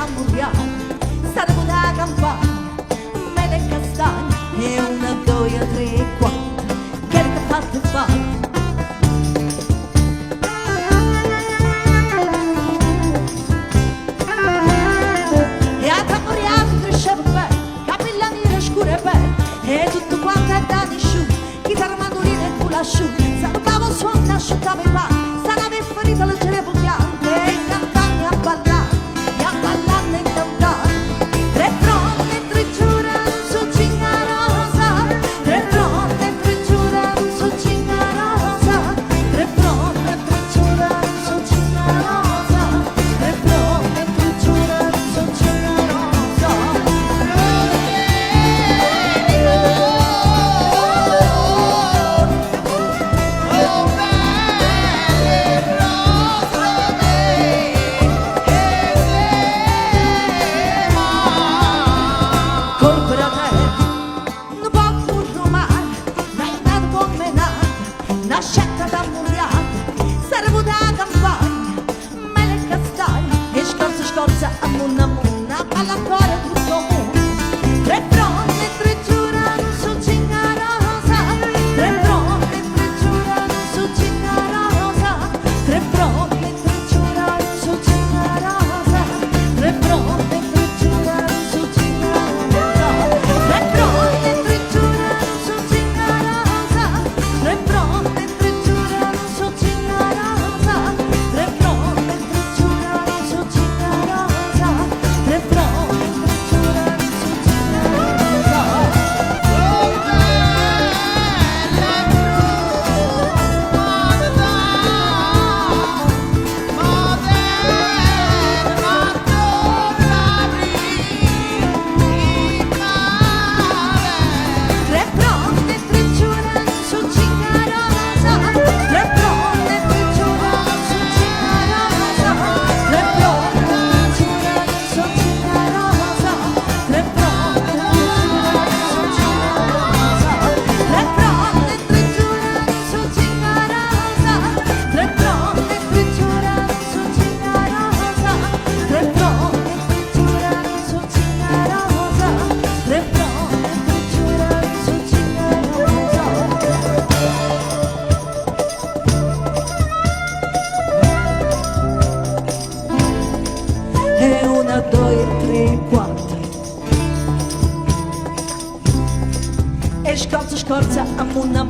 da muriare, stare con la campagna, mele e castagne, e una, due, tre, quattro, che le fate fare. E tutto quanto è da nisciù, chitarra, mandolina e culasciù, salutavo suona, asciuttavo i panni, stava per ferita leggere pugnante, e cantando a ballare, e cantare. Tre fronte, tre giura, su cinga rosa, tre fronte, tre giura, su cinga rosa, tre fronte, tre giura, su cinga rosa, tre fronte, tre giura, su cinga rosa. Nascetta da muriata, servo da campagna, mele e castagne, e scorza a munna, alla cuore tutto mondo. Tre fronte, tre giura, su cinga rosa, tre fronte, tre giura, su cinga rosa, tre fronte, tre giura, su cinga rosa, tre fronte, tre giura, su cinga rosa, tre fronte, tre giura, su cinga rosa, tre fronte. Una, due, tre, quattro, e scorza a munna,